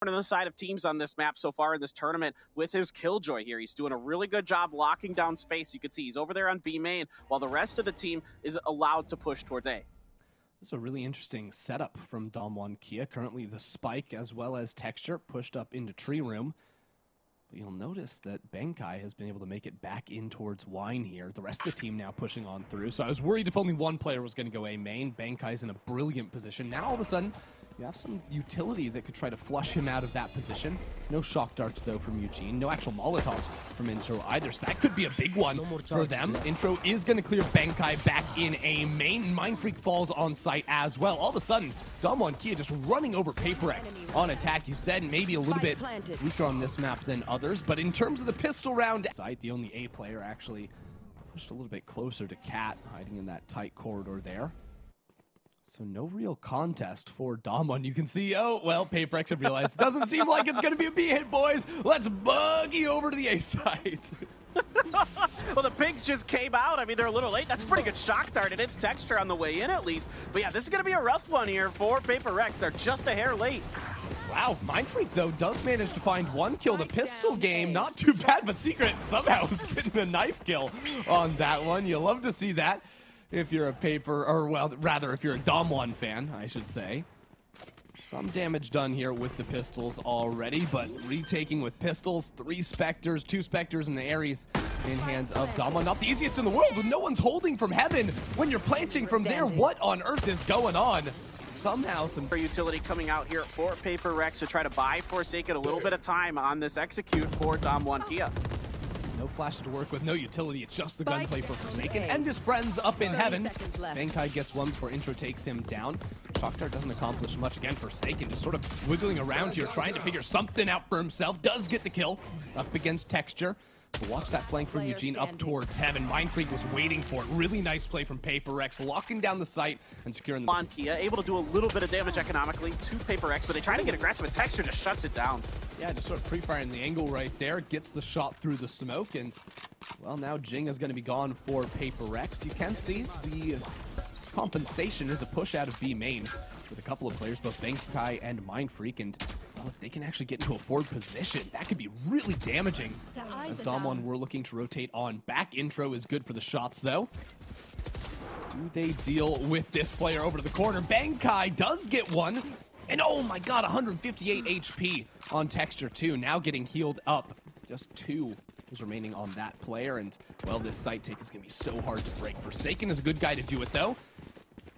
On the side of teams on this map so far in this tournament with his Killjoy here. He's doing a really good job locking down space. You can see he's over there on B main while the rest of the team is allowed to push towards A. This is a really interesting setup from DAMWON Kia. Currently the spike as well as texture pushed up into tree room. But you'll notice that Benkai has been able to make it back in towards Wine here. The rest of the team now pushing on through. So I was worried if only one player was going to go A main. Benkai's in a brilliant position. Now all of a sudden, you have some utility that could try to flush him out of that position. No shock darts, though, from Eugene. No actual Molotovs from Intro either, so that could be a big one for them. Intro is going to clear Benkai back in A main. mindfreak falls on site as well. All of a sudden, DAMWON Kia just running over PaperX on attack. You said maybe a little bit weaker on this map than others, but in terms of the pistol round site, the only A player actually pushed a little bit closer to Cat, hiding in that tight corridor there. So no real contest for DAMWON. You can see, oh, well, PaperX have realized it doesn't seem like it's going to be a B hit, boys. Let's buggy over to the A side. Well, the pigs just came out. I mean, they're a little late. That's a pretty good shock dart, and it's texture on the way in at least. But yeah, this is going to be a rough one here for PaperX. They're just a hair late. Wow, mindfreak, though, does manage to find one kill. The pistol game, not too bad, but Secret somehow is getting a knife kill on that one. You love to see that. If you're a rather if you're a DAMWON fan, I should say. Some damage done here with the pistols already, but retaking with pistols, 3 Spectres, 2 Spectres, and the Ares in hand of DAMWON. Not the easiest in the world, with no one's holding from heaven when you're planting from there. What on earth is going on? Somehow some utility coming out here for PaperX to try to buy Forsaken a little bit of time on this execute for DAMWON Kia. No flashes to work with, no utility. It's just the gunplay for Forsaken and his friends up in heaven. Benkai gets one before Intro takes him down. Shock Dart doesn't accomplish much. Again, Forsaken just sort of wiggling around here, trying to figure something out for himself. Does get the kill up against Texture. So watch that flank from Eugene up towards heaven. mindfreak was waiting for it. Really nice play from PaperX, locking down the site and securing the... Kia able to do a little bit of damage economically to PaperX, but they try to get aggressive, and Texture just shuts it down. Yeah, just sort of pre-firing the angle right there. Gets the shot through the smoke, and, well, now Jinggg is going to be gone for PaperX. You can see the compensation is a push out of B main with a couple of players, both Benkai and mindfreak, and well, if they can actually get into a forward position, that could be really damaging. As DAMWON were looking to rotate on back. Intro is good for the shots, though. Do they deal with this player over to the corner? Benkai does get one. And oh my god, 158 HP on Texture, too. Now getting healed up. Just 2 is remaining on that player. And, well, this site take is going to be so hard to break. Forsaken is a good guy to do it, though.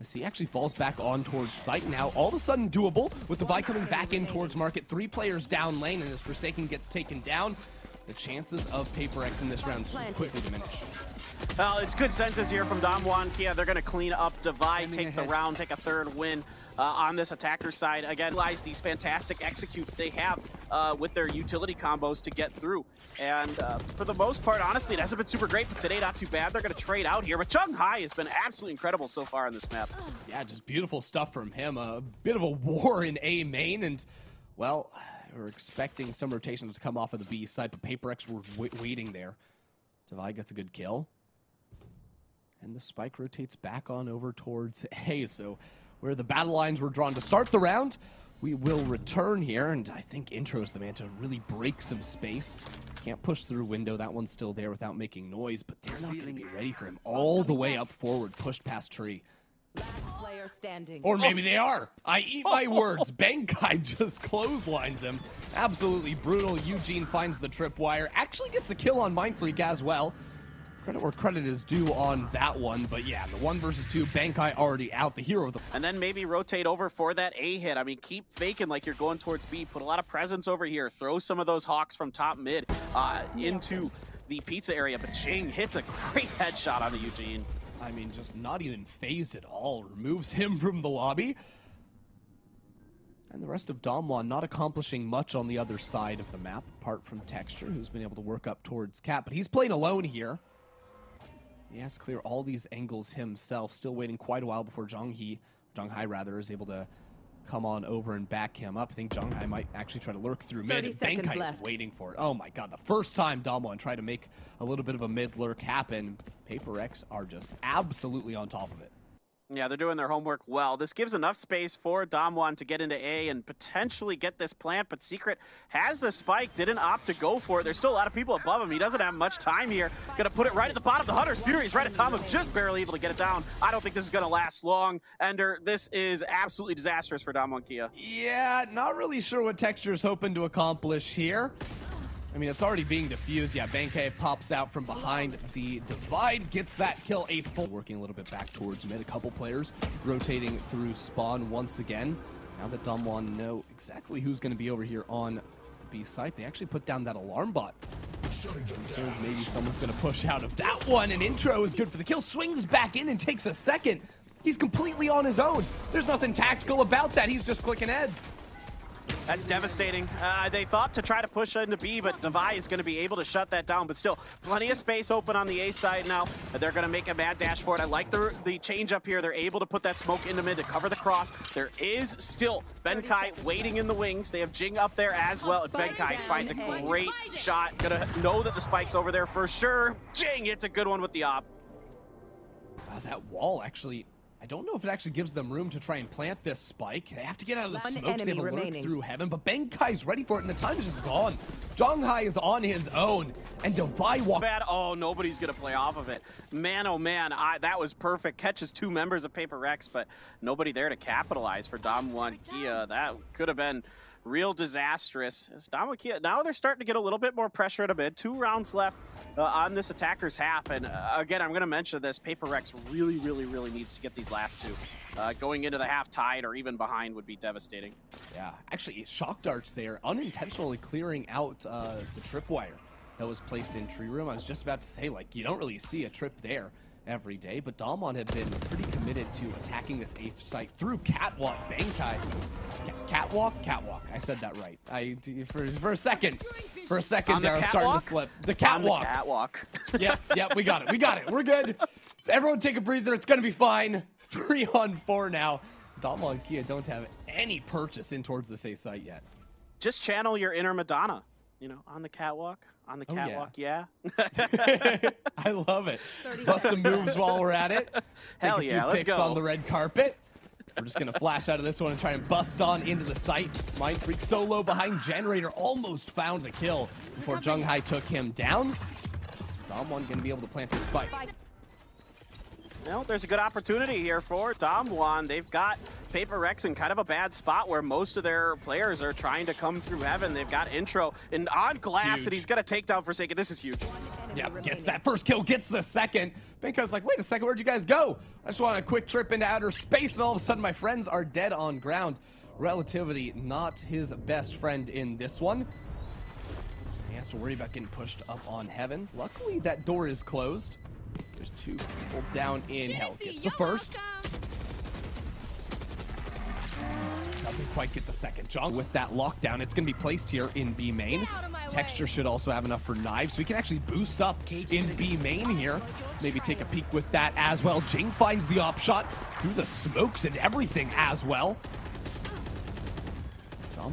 As he actually falls back on towards site. Now, all of a sudden doable with the Vi coming back in towards market. 3 players down lane, and as Forsaken gets taken down, the chances of PaperX in this round quickly diminish. Well, it's good senses here from DAMWON Kia. They're going to clean up, divide, take the round, take a 3rd win on this attacker side. Again, realize these fantastic executes they have with their utility combos to get through. And for the most part, honestly, it hasn't been super great, but today not too bad. They're going to trade out here. But Jeong has been absolutely incredible so far on this map. Yeah, just beautiful stuff from him. A bit of a war in A main, and, well, we're expecting some rotations to come off of the B side, but PaperX were waiting there. Devi gets a good kill. And the spike rotates back on over towards A, so where the battle lines were drawn to start the round, we will return here, and I think Intro is the man to really break some space. Can't push through window, that one's still there without making noise, but they're not going to be ready for him. All the way up forward, pushed past tree. Player standing. Or maybe they are. I eat my words. Benkai just clotheslines him. Absolutely brutal. Eugene finds the tripwire. Actually gets the kill on mindfreak as well. Credit where credit is due on that one, but yeah, the 1 versus 2, Benkai already out, the hero of the... And then maybe rotate over for that A hit. I mean, keep faking like you're going towards B. Put a lot of presence over here. Throw some of those hawks from top mid into the pizza area, but Jinggg hits a great headshot on the Eugene. I mean, just not even phased at all. Removes him from the lobby. And the rest of DAMWON not accomplishing much on the other side of the map, apart from Texture, who's been able to work up towards Cat, but he's playing alone here. He has to clear all these angles himself, still waiting quite a while before Jeong rather, is able to come on over and back him up. I think Jeong might actually try to lurk through mid, and Benkai is waiting for it. Oh my god, the first time DAMWON tried to make a little bit of a mid lurk happen, PaperX are just absolutely on top of it. Yeah, they're doing their homework well. This gives enough space for DAMWON to get into A and potentially get this plant, but Secret has the spike, didn't opt to go for it. There's still a lot of people above him. He doesn't have much time here. Gonna put it right at the bottom. The Hunter's Fury is right at Tom, just barely able to get it down. I don't think this is gonna last long. Ender, this is absolutely disastrous for DAMWON Kia. Yeah, not really sure what Texture's hoping to accomplish here. I mean, it's already being diffused. Yeah, Benkai pops out from behind the divide, gets that kill. A full working a little bit back towards mid. A couple players rotating through spawn once again. Now that DAMWON know exactly who's going to be over here on the B site, they actually put down that alarm bot. So maybe someone's going to push out of that one. An intro is good for the kill. Swings back in and takes a second. He's completely on his own. There's nothing tactical about that. He's just clicking heads. That's devastating. They thought to try to push into B, but Devi is going to be able to shut that down. But still, plenty of space open on the A side now. They're going to make a mad dash for it. I like the change up here. They're able to put that smoke into mid to cover the cross. There is still Benkai waiting in the wings. They have Jinggg up there as well. Benkai finds a great shot. Gonna know that the spike's over there for sure. Jinggg hits a good one with the op. Wow, that wall actually... I don't know if it actually gives them room to try and plant this spike. They have to get out of the smokes. They have a lurk through heaven, but Benkai's ready for it, and the time is just gone. Jeong is on his own, and Devi walks... Bad. Oh, nobody's going to play off of it. Man, oh man, that was perfect. Catches two members of Paper Rex, but nobody there to capitalize for DAMWON Kia. That could have been real disastrous. As DAMWON Kia, now they're starting to get a little bit more pressure at a mid. 2 rounds left on this attacker's half, and again, I'm going to mention this. Paper Rex really needs to get these last 2. Going into the half tied or even behind would be devastating. Yeah, actually, Shock Darts there, unintentionally clearing out the tripwire that was placed in Tree Room. I was just about to say, like, you don't really see a trip there every day, but DAMWON had been pretty committed to attacking this 8th site through Catwalk. Benkai. Catwalk? I said that right. For a second there, I was starting to slip. The catwalk. On the catwalk. Yep, we got it. We're good. Everyone take a breather. It's going to be fine. 3 on 4 now. DAMWON Kia don't have any purchase in towards this A site yet. Just channel your inner Madonna. You know, on the catwalk. On the catwalk, yeah. I love it. Bust some moves while we're at it. Hell yeah, let's go. On the red carpet. We're just going to flash out of this one and try and bust on into the site. Mindfreak solo behind Generator. Almost found the kill before Jeong took him down. DAMWON going to be able to plant this spike. Well, there's a good opportunity here for DAMWON. They've got Paper Rex in kind of a bad spot where most of their players are trying to come through heaven. They've got intro and on glass, huge. And he's got to take down Forsaken. This is huge. Yeah, gets that first kill, gets the second. Benkai's like, wait a second, where'd you guys go? I just want a quick trip into outer space, and all of a sudden my friends are dead on ground. Relativity, not his best friend in this one. He has to worry about getting pushed up on heaven. Luckily, that door is closed. There's 2 people down in hell. Gets the first. Doesn't quite get the second. Jeong with that lockdown. It's going to be placed here in B main. Texture should also have enough for knives, so we can actually boost up in B main here. Maybe take a peek with that as well. Jinggg finds the op shot through the smokes and everything as well.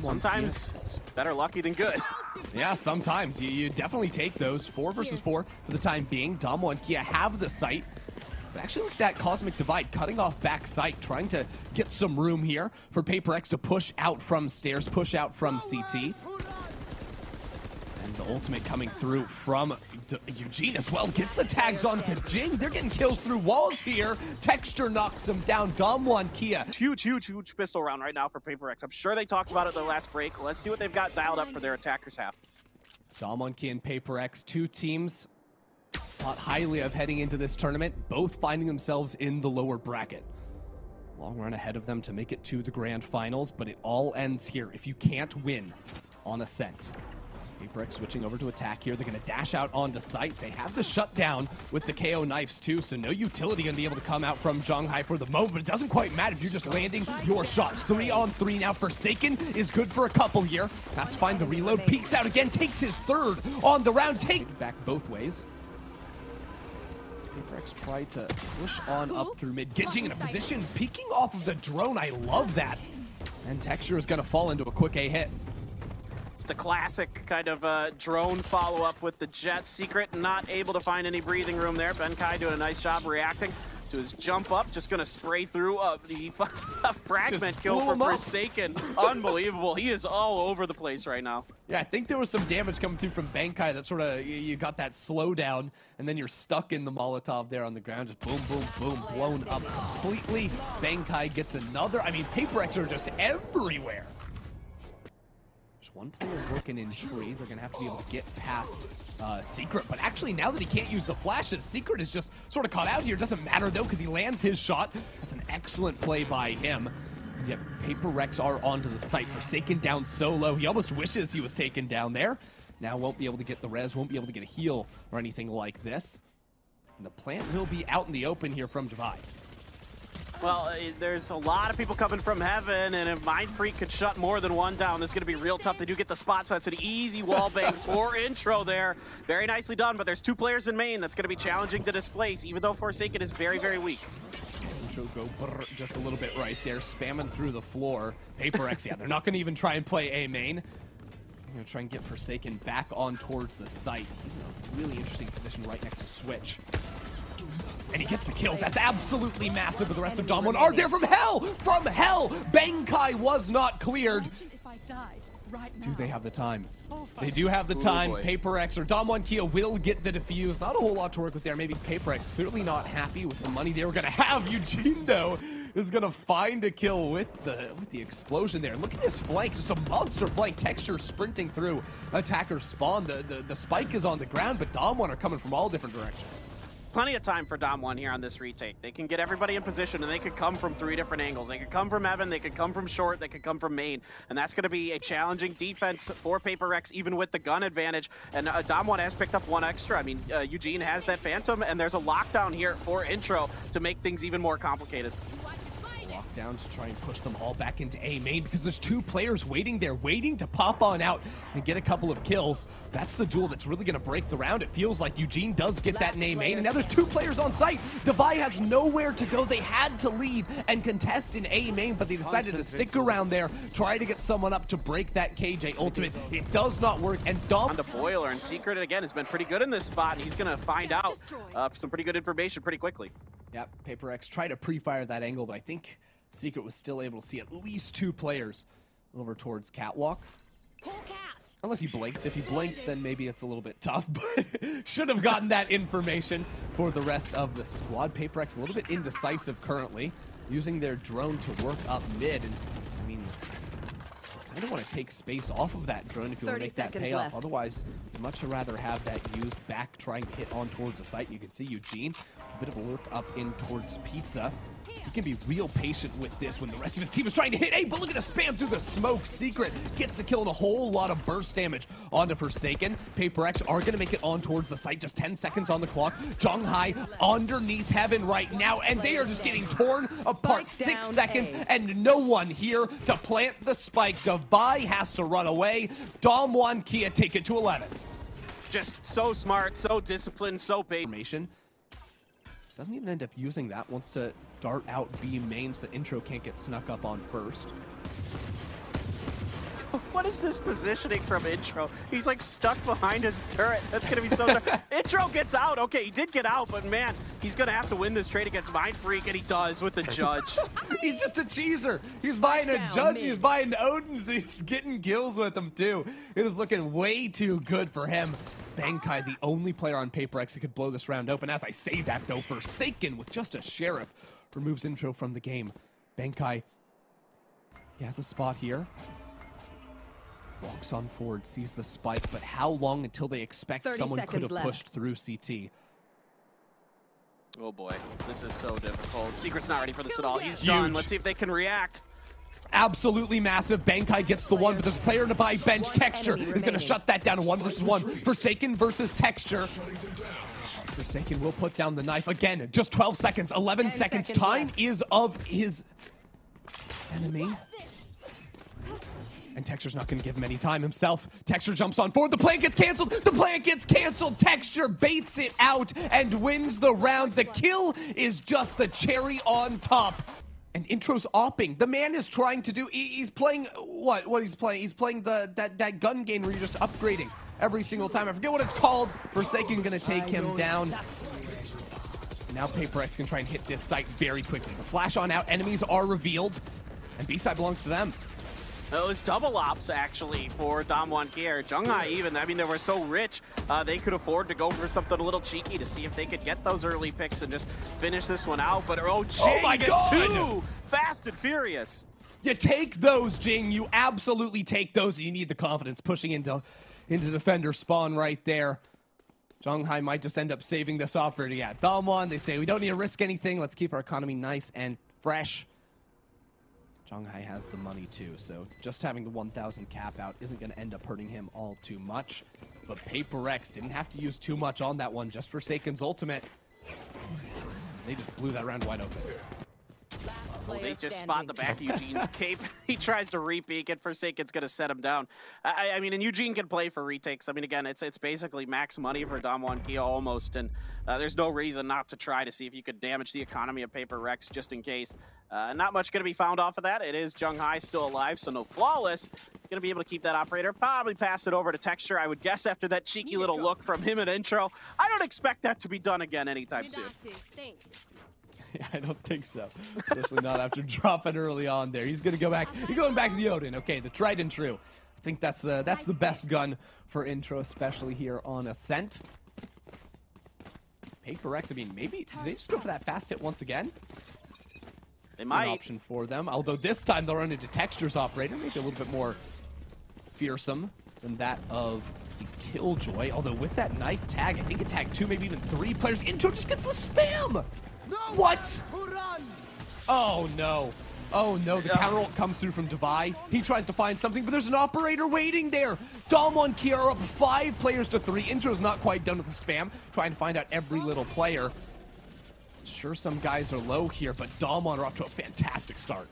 Sometimes it's better lucky than good. Yeah, sometimes. You definitely take those. 4 versus 4 for the time being. DAMWON Kia have the site. But actually look at that Cosmic Divide cutting off back site, trying to get some room here for Paper X to push out from stairs, push out from CT. And the ultimate coming through from Eugene as well. Gets the tags onto Jinggg. They're getting kills through walls here. Texture knocks him down. DAMWON Kia. Huge pistol round right now for Paper X. I'm sure they talked about it the last break. Let's see what they've got dialed up for their attackers half. DAMWON Kia and Paper X, 2 teams thought highly of heading into this tournament, both finding themselves in the lower bracket. Long run ahead of them to make it to the grand finals, but it all ends here if you can't win on Ascent. Paper X switching over to attack here. They're going to dash out onto site. They have the shutdown with the KO knives too, so no utility going to be able to come out from Jeong for the moment, but it doesn't quite matter if you're just landing your shots. 3 on 3 now. Forsaken is good for a couple here. Has to find the reload. Peeks out again. Takes his 3rd on the round. Take back both ways. Paper X try to push on up through mid. Genghsta in a position. Peeking off of the drone. I love that. And Texture is going to fall into a quick A hit. It's the classic kind of drone follow-up with the Jet. Secret not able to find any breathing room there. Benkai doing a nice job reacting. to his jump up, just gonna spray through the fragment kill for Forsaken. Unbelievable. He is all over the place right now. Yeah, I think there was some damage coming through from Benkai that sort of, you got that slowdown, and then you're stuck in the Molotov there on the ground, just boom, boom, boom, blown up completely. Benkai gets another. I mean, PaperX are just everywhere. There's one player working in tree. They're gonna have to be able to get past Secret, but actually now that he can't use the flashes, Secret is just sort of caught out here. Doesn't matter though, because he lands his shot. That's an excellent play by him. Yeah, PaperX are onto the site. Forsaken down so low. He almost wishes he was taken down there. Now won't be able to get the res, won't be able to get a heal or anything like this. And the plant will be out in the open here from Divide. Well, there's a lot of people coming from heaven, and if mindfreak could shut more than one down, this is going to be real tough. They do get the spot, so it's an easy wall bang for intro there. Very nicely done, but there's 2 players in main that's going to be challenging to displace, even though Forsaken is very, very weak. Go just a little bit right there, spamming through the floor. PaperX, yeah, they're not going to even try and play A main. I'm going to try and get Forsaken back on towards the site. He's in a really interesting position right next to Switch. And he gets the kill. That's absolutely massive, but the rest of DAMWON are there from hell! From hell! Benkai was not cleared. Do they have the time? They do have the time. PaperX or DWG Kia will get the defuse. Not a whole lot to work with there. Maybe PaperX clearly not happy with the money they were going to have. Eugene, though, is going to find a kill with the explosion there. Look at this flank. Just a monster flank. Texture sprinting through attacker spawn. The spike is on the ground, but DWG are coming from all different directions. Plenty of time for DAMWON here on this retake. They can get everybody in position, and they could come from 3 different angles. They could come from heaven, they could come from short, they could come from main, and that's going to be a challenging defense for PaperX, even with the gun advantage. And DAMWON has picked up 1 extra. I mean, Eugene has that Phantom, and there's a lockdown here for intro to make things even more complicated. Down to try and push them all back into A main because there's 2 players waiting there, waiting to pop on out and get a couple of kills. That's the duel that's really going to break the round. It feels like Eugene does get that in A main, and now there's 2 players on site. Divide has nowhere to go. They had to leave and contest in A main, but they decided to stick around there, try to get someone up to break that KJ ultimate. It does not work, and Dom... On to Boiler, and Secret, again, has been pretty good in this spot, and he's going to find out some pretty good information pretty quickly. Yep, PaperX tried to pre-fire that angle, but I think Secret was still able to see at least 2 players over towards Catwalk. Unless he blinked. If he blinked, then maybe it's a little bit tough, but should have gotten that information for the rest of the squad. PaperX a little bit indecisive currently, using their drone to work up mid. And I mean, I kind of want to take space off of that drone if you want to make that payoff. Left. Otherwise, I'd much rather have that used back trying to hit on towards the site. You can see Eugene, a bit of a lurk up in towards Pizza. He can be real patient with this when the rest of his team is trying to hit. Hey, but look at the spam through the smoke. Secret gets a kill and a whole lot of burst damage onto Forsaken. PaperX are going to make it on towards the site. Just 10 seconds on the clock. Jeong underneath heaven right now, and they are just getting torn apart. 6 seconds, and no one here to plant the spike. Divide has to run away. DWG Kia take it to 11. Just so smart, so disciplined, so patient. Doesn't even end up using that. Wants to dart out B main so the intro can't get snuck up on first. What is this positioning from intro? He's like stuck behind his turret. That's going to be so tough. Intro gets out. Okay, he did get out, but man, he's going to have to win this trade against mindfreak, and he does with the judge. He's just a cheeser. He's buying a judge. He's buying Odin's. He's getting kills with them too. It is looking way too good for him. Benkai, the only player on PaperX that could blow this round open. As I say that though, Forsaken with just a sheriff removes intro from the game. Benkai, he has a spot here. Walks on forward, sees the spike, but how long until they expect someone could have pushed through CT? Oh boy, this is so difficult. Secret's not ready for this at all. He's done. Let's see if they can react. Absolutely massive. Benkai gets the 1, but there's a player to buy bench. Texture is going to shut that down. 1 versus 1. Forsaken versus Texture. Forsaken will put down the knife again. Just 12 seconds, 11 seconds. Time is of his enemy. And Texture's not going to give him any time himself. Texture jumps on forward. The plan gets canceled. The plan gets canceled. Texture baits it out and wins the round. The kill is just the cherry on top. And intro's opping. The man is trying to do. He's playing what? What he's playing? He's playing that gun game where you're just upgrading every single time. I forget what it's called. Forsaken gonna take him down. Now PaperX can try and hit this site very quickly. The flash on out, enemies are revealed, and B side belongs to them. It was double ops, actually, for DWG Kia. Jeong even, I mean, they were so rich, they could afford to go for something a little cheeky to see if they could get those early picks and just finish this one out. But my gets God! two! Fast and furious. You take those, Jinggg. You absolutely take those. You need the confidence pushing into defender spawn right there. Jeong might just end up saving this offer. Yeah, DWG, they say, we don't need to risk anything. Let's keep our economy nice and fresh. Jeong has the money too, so just having the 1,000 cap out isn't going to end up hurting him all too much. But PaperX didn't have to use too much on that one, just Forsaken's ultimate. They just blew that round wide open. Well, they just spot the back of Eugene's cape. He tries to re-peek it. Forsaken's going to set him down. I mean, and Eugene can play for retakes. I mean, again, it's basically max money for DWG Kia almost, and there's no reason not to try to see if you could damage the economy of PaperX just in case. Not much going to be found off of that. It is Jeong still alive, so no flawless. Going to be able to keep that operator. Probably pass it over to Texture, I would guess, after that cheeky little look from him at intro. I don't expect that to be done again anytime soon. Thanks. Yeah, I don't think so. Especially not after dropping early on there. He's going to go back. He's going back to the Odin. Okay, the tried and true. I think that's the best gun for intro, especially here on Ascent. PaperX, I mean, maybe, do they just go for that fast hit once again? They might. An option for them. Although this time they'll run into Texture's operator, maybe a little bit more fearsome than that of the Killjoy. Although with that knife tag, I think it tagged 2, maybe even 3 players. Intro just gets the spam! What? Oh no. Oh no, the counter ult comes through from Devi. He tries to find something, but there's an operator waiting there. DWG Kia are up 5 players to 3. Intro's not quite done with the spam, trying to find out every little player. Sure, some guys are low here, but DWG are off to a fantastic start.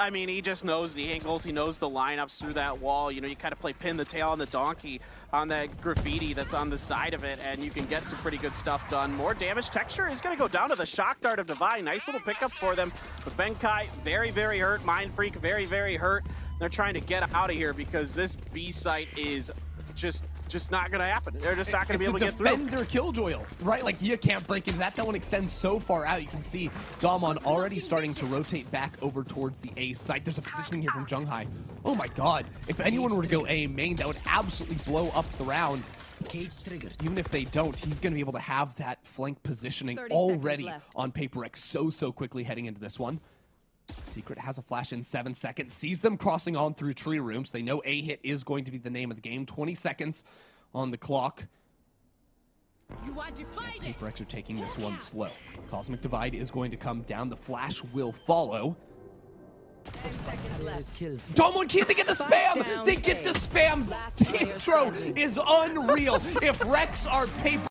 I mean, he just knows the angles. He knows the lineups through that wall. You know, you kind of play pin the tail on the donkey on that graffiti that's on the side of it, and you can get some pretty good stuff done. More damage. Texture is going to go down to the shock dart of Devi. Nice little pickup for them. But Benkai, very, very hurt. Mindfreak, very, very hurt. They're trying to get out of here because this B site is just not going to happen. They're just not going to be able to get through. It's a defender Killjoy, right? Like, you can't break into that. That one extends so far out. You can see DWG already starting to rotate back over towards the A site. There's a positioning here from Jeong. Oh my god. If anyone were to go A main, that would absolutely blow up the round. Even if they don't, he's going to be able to have that flank positioning already on PaperX so quickly heading into this one. Secret has a flash in 7 seconds, sees them crossing on through tree rooms. They know a hit is going to be the name of the game. 20 seconds on the clock. PaperX are taking this one slow. Cosmic Divide is going to come down. The flash will follow. 10 seconds left. DWG Kia, they get the spam! They get the spam! The intro is unreal. If Rex are Paper